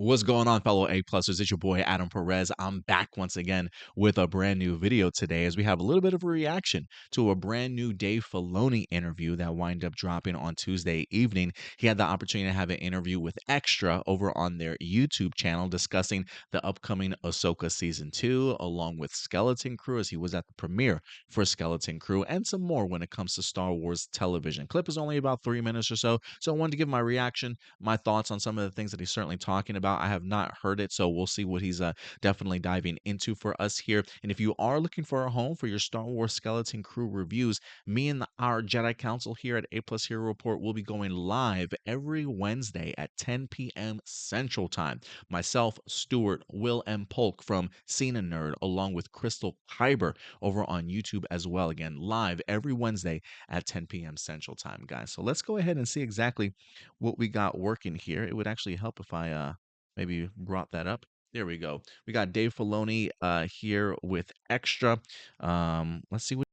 What's going on, fellow A-plussers? It's your boy Adam Perez. I'm back once again with a brand new video today as we have a little bit of a reaction to a brand new Dave Filoni interview that wind up dropping on Tuesday evening. He had the opportunity to have an interview with Extra over on their YouTube channel discussing the upcoming Ahsoka Season 2 along with Skeleton Crew as he was at the premiere for Skeleton Crew and some more when it comes to Star Wars television. Clip is only about 3 minutes or so I wanted to give my reaction, my thoughts on some of the things that he's certainly talking about. I have not heard it, so we'll see what he's definitely diving into for us here. And if you are looking for a home for your Star Wars Skeleton Crew reviews, me and our Jedi Council here at A Plus Hero Report will be going live every Wednesday at 10 p.m. Central Time. Myself, Stuart, Will, and Polk from Cena Nerd, along with Crystal Kyber over on YouTube as well. Again, live every Wednesday at 10 p.m. Central Time, guys. So let's go ahead and see exactly what we got working here. It would actually help if I maybe brought that up. There we go. We got Dave Filoni here with Extra. Let's see what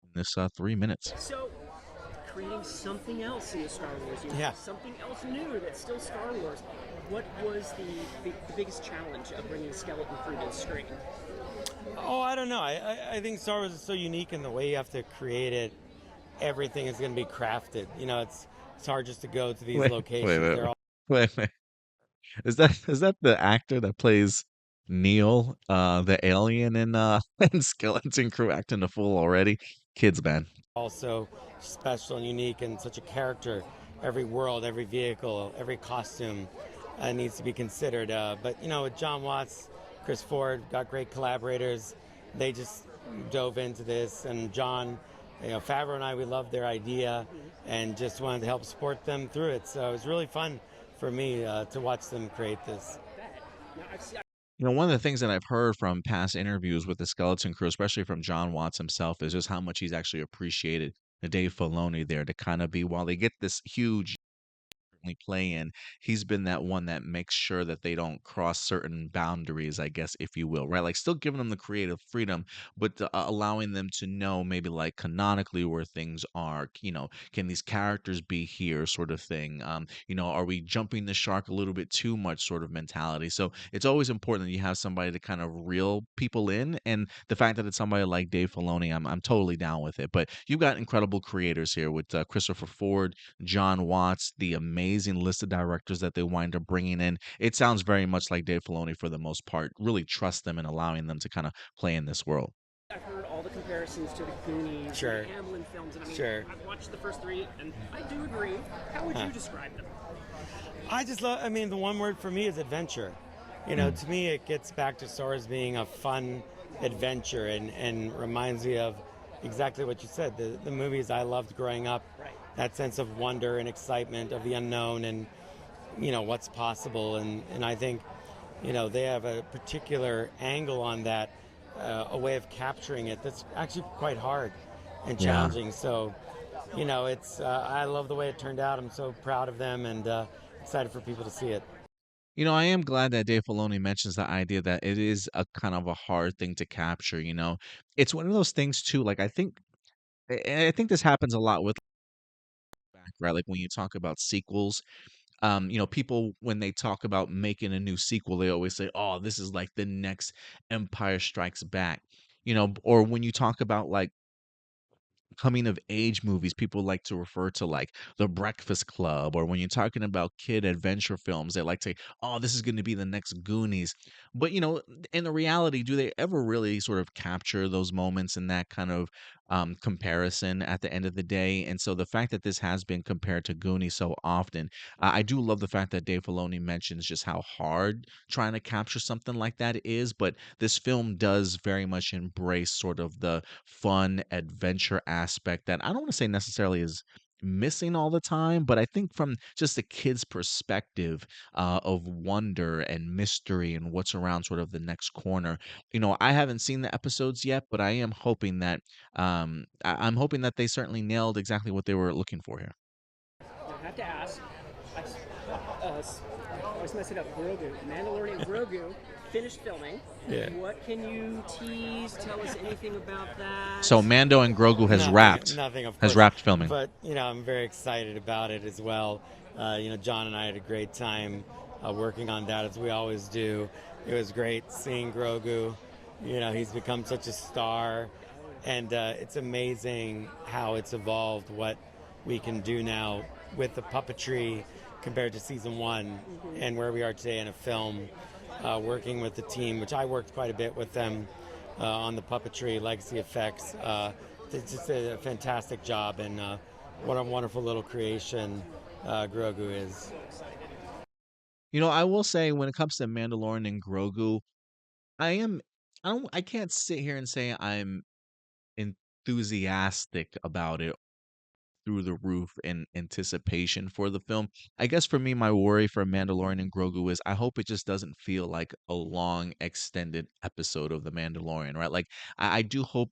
in this 3 minutes. So, creating something else in the Star Wars universe, something else new that's still Star Wars. What was the biggest challenge of bringing Skeleton Crew to the screen? Oh, I don't know. I think Star Wars is so unique in the way you have to create it. Everything is going to be crafted. You know, it's hard just to go to these locations. They're all Wait. Is that the actor that plays Neil, the alien in in Skeleton Crew acting the fool already? Kids, man. also special and unique and such a character. Every world, every vehicle, every costume needs to be considered. But, you know, with John Watts, Chris Ford, got great collaborators. They just dove into this. And John, you know, Favreau and I, we loved their idea and just wanted to help support them through it. So it was really fun for me to watch them create this. You know, one of the things that I've heard from past interviews with the Skeleton Crew, especially from John Watts himself, is just how much he's actually appreciated the Dave Filoni there to kind of be, while they get this huge play in, he's been that one that makes sure that they don't cross certain boundaries, I guess, if you will, right? Like still giving them the creative freedom, but allowing them to know maybe like canonically where things are, you know, can these characters be here sort of thing? You know, are we jumping the shark a little bit too much sort of mentality? So it's always important that you have somebody to kind of reel people in. And the fact that it's somebody like Dave Filoni, I'm totally down with it. But you've got incredible creators here with Christopher Ford, John Watts, the amazing list of directors that they wind up bringing in. It sounds very much like Dave Filoni for the most part. Really trust them and allowing them to kind of play in this world. I've heard all the comparisons to the Goonies, Sure. the Amblin films, and I mean, Sure. I've watched the first three, and I do agree. How would you describe them? I just love, I mean, the one word for me is adventure. You know, to me, it gets back to Star Wars being a fun adventure and reminds me of exactly what you said, the movies I loved growing up. Right. That sense of wonder and excitement of the unknown and, you know, what's possible. And I think, you know, they have a particular angle on that, a way of capturing it that's actually quite hard and challenging. So, you know, it's I love the way it turned out. I'm so proud of them and excited for people to see it. You know, I am glad that Dave Filoni mentions the idea that it is a kind of a hard thing to capture. You know, it's one of those things too. Like I think this happens a lot with right. Like when you talk about sequels, you know, people when they talk about making a new sequel, they always say, "Oh, this is like the next Empire Strikes Back." You know, or when you talk about like coming of age movies, people like to refer to like The Breakfast Club, or when you're talking about kid adventure films, they like to say, "Oh, this is going to be the next Goonies." But you know, in the reality, do they ever really sort of capture those moments in that kind of comparison at the end of the day? And so the fact that this has been compared to Goonies so often, I do love the fact that Dave Filoni mentions just how hard trying to capture something like that is. But this film does very much embrace sort of the fun adventure aspect that I don't want to say necessarily is missing all the time, but I think from just a kid's perspective of wonder and mystery and what's around sort of the next corner. You know, I haven't seen the episodes yet, but I am hoping that I'm hoping that they certainly nailed exactly what they were looking for here. I have to ask. I always mess it up. Grogu, Mandalorian Grogu. finished filming. Yeah. What can you tease? Tell us anything about that? So Mando and Grogu Nothing, of has course. wrapped filming. But I'm very excited about it as well. John and I had a great time working on that, as we always do. It was great seeing Grogu. He's become such a star, and it's amazing how it's evolved. What we can do now with the puppetry compared to season one, and where we are today in a film. Working with the team, which I worked quite a bit with them on the puppetry, legacy effects. It's just a fantastic job, and what a wonderful little creation Grogu is. I will say when it comes to Mandalorian and Grogu, I am I can't sit here and say I'm enthusiastic about it through the roof in anticipation for the film. I guess for me, my worry for Mandalorian and Grogu is I hope it just doesn't feel like a long, extended episode of The Mandalorian, right? Like, I do hope,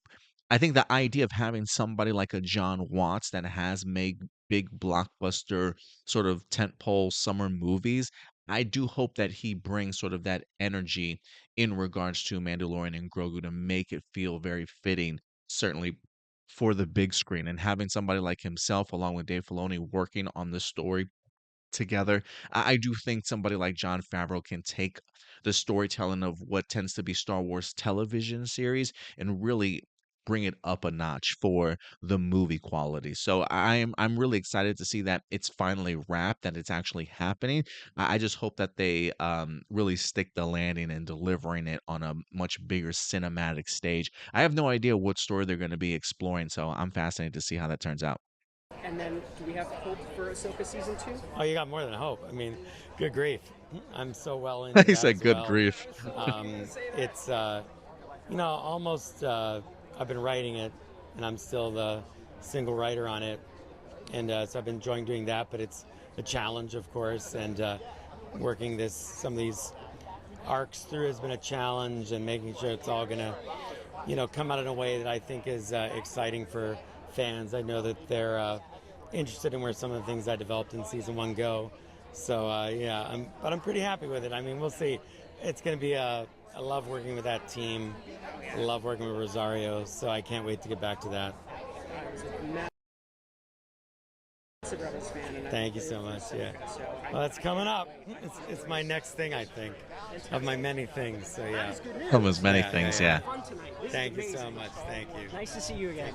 I think the idea of having somebody like a John Watts that has made big blockbuster sort of tentpole summer movies. I do hope that he brings sort of that energy in regards to Mandalorian and Grogu to make it feel very fitting, certainly for the big screen, and having somebody like himself along with Dave Filoni working on the story together. I do think somebody like Jon Favreau can take the storytelling of what tends to be Star Wars television series and really bring it up a notch for the movie quality. So I'm really excited to see that it's finally wrapped, that it's actually happening. I just hope that they really stick the landing and delivering it on a much bigger cinematic stage. I have no idea what story they're going to be exploring, so I'm fascinated to see how that turns out. And then, do we have hope for Ahsoka season 2? Oh, you got more than hope. I mean, good grief. I'm so well into He that said, as "Good well. grief." It's almost. I've been writing it, and I'm still the single writer on it, and so I've been enjoying doing that. But it's a challenge, of course, and working some of these arcs through has been a challenge, and making sure it's all gonna, come out in a way that I think is exciting for fans. I know that they're interested in where some of the things I developed in season one go. So but I'm pretty happy with it. I mean, we'll see. It's going to be I love working with that team. I love working with Rosario. So I can't wait to get back to that. Rebels fan, and Thank you so much. Yeah. Well, that's coming up. It's my next thing, I think, of my many things. So yeah. Almost many things, yeah. Thank you so much. Thank you. Nice to see you again.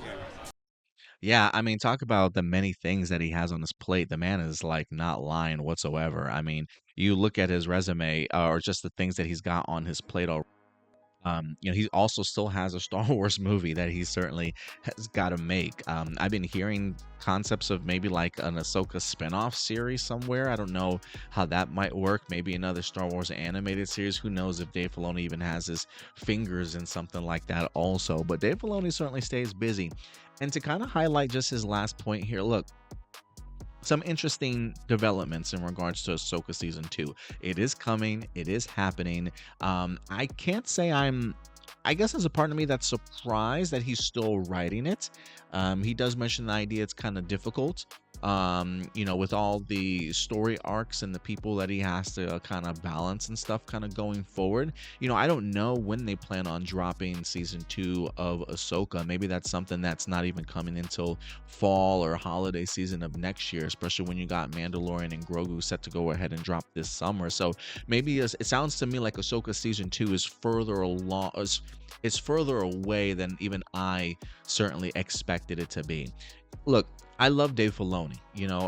Yeah, I mean, talk about the many things that he has on his plate. The man is like not lying whatsoever. I mean, you look at his resume or just the things that he's got on his plate. He also still has a Star Wars movie that he certainly has got to make. I've been hearing concepts of maybe like an Ahsoka spinoff series somewhere. I don't know how that might work. Maybe another Star Wars animated series. Who knows if Dave Filoni even has his fingers in something like that also. But Dave Filoni certainly stays busy. And to kind of highlight just his last point here, look, some interesting developments in regards to Ahsoka season 2. It is coming, it is happening. I can't say I guess there's a part of me that's surprised that he's still writing it. He does mention the idea it's kind of difficult. With all the story arcs and the people that he has to kind of balance and stuff kind of going forward. I don't know when they plan on dropping season 2 of Ahsoka. Maybe that's something that's not even coming until fall or holiday season of next year, especially when you got Mandalorian and Grogu set to go ahead and drop this summer. So maybe it sounds to me like Ahsoka season 2 is further along, is further away than even I certainly expected it to be. Look, I love Dave Filoni.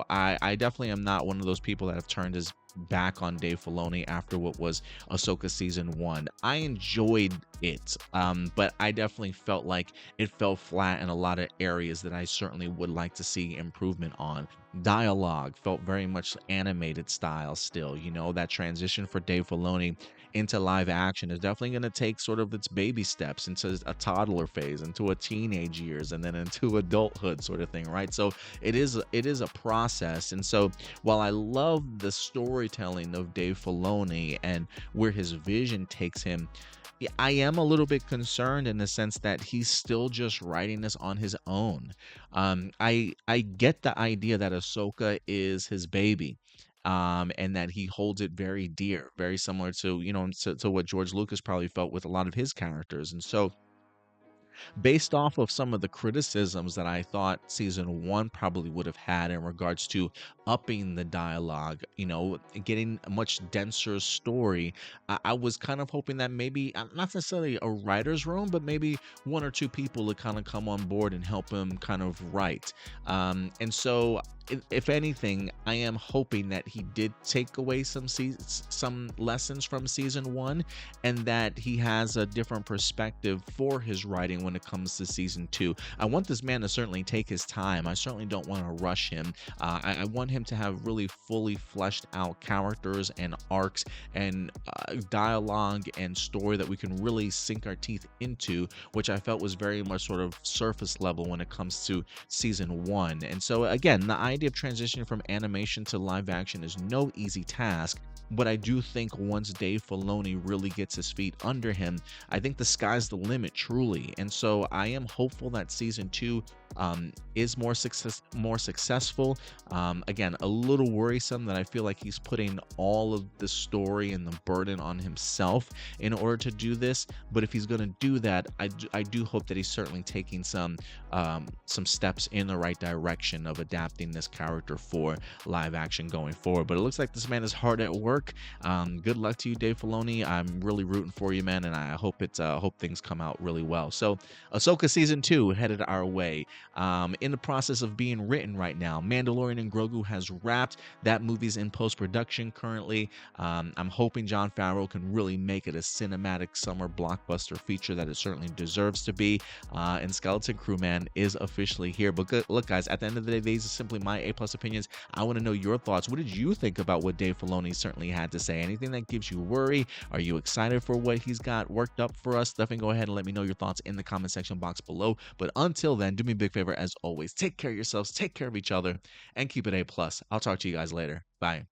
I definitely am not one of those people that have turned his back on Dave Filoni after what was Ahsoka season 1. I enjoyed it, but I definitely felt like it fell flat in a lot of areas that I certainly would like to see improvement on. Dialogue felt very much animated style still. That transition for Dave Filoni into live action is definitely going to take sort of its baby steps into a toddler phase, into a teenage years, and then into adulthood sort of thing, right? So it is a process. And so while I love the storytelling of Dave Filoni and where his vision takes him, I am a little bit concerned in the sense that he's still just writing this on his own. I get the idea that Ahsoka is his baby, and that he holds it very dear, very similar to, to what George Lucas probably felt with a lot of his characters. And so, based off of some of the criticisms that I thought season one probably would have had in regards to upping the dialogue, getting a much denser story, I was kind of hoping that maybe, not necessarily a writer's room, but maybe one or two people would kind of come on board and help him kind of write. And so, if anything, I am hoping that he did take away some lessons from season one, and that he has a different perspective for his writing when it comes to season two. I want this man to certainly take his time. I certainly don't want to rush him. I want him to have really fully fleshed out characters and arcs and dialogue and story that we can really sink our teeth into, which I felt was very much sort of surface level when it comes to season one. And so, again, the idea of transitioning from animation to live action is no easy task. But I do think once Dave Filoni really gets his feet under him, I think the sky's the limit, truly. And so I am hopeful that season two is more successful. Again, a little worrisome that I feel like he's putting all of the story and the burden on himself in order to do this. But if he's going to do that, I do hope that he's certainly taking some steps in the right direction of adapting this character for live action going forward. But it looks like this man is hard at work. Good luck to you, Dave Filoni. I'm really rooting for you, man, and I hope hope things come out really well. So, Ahsoka season 2 headed our way. In the process of being written right now. Mandalorian and Grogu has wrapped. That movie's in post-production currently. I'm hoping Jon Favreau can really make it a cinematic summer blockbuster feature that it certainly deserves to be. And Skeleton Crew, man, is officially here. But look, guys, at the end of the day, these are simply my A+ opinions. I want to know your thoughts. What did you think about what Dave Filoni certainly had to say? Anything that gives you worry? Are you excited for what he's got worked up for us? Definitely go ahead and let me know your thoughts in the comment section box below. But until then, do me a big favor as always. Take care of yourselves, take care of each other, and keep it A+. I'll talk to you guys later. Bye.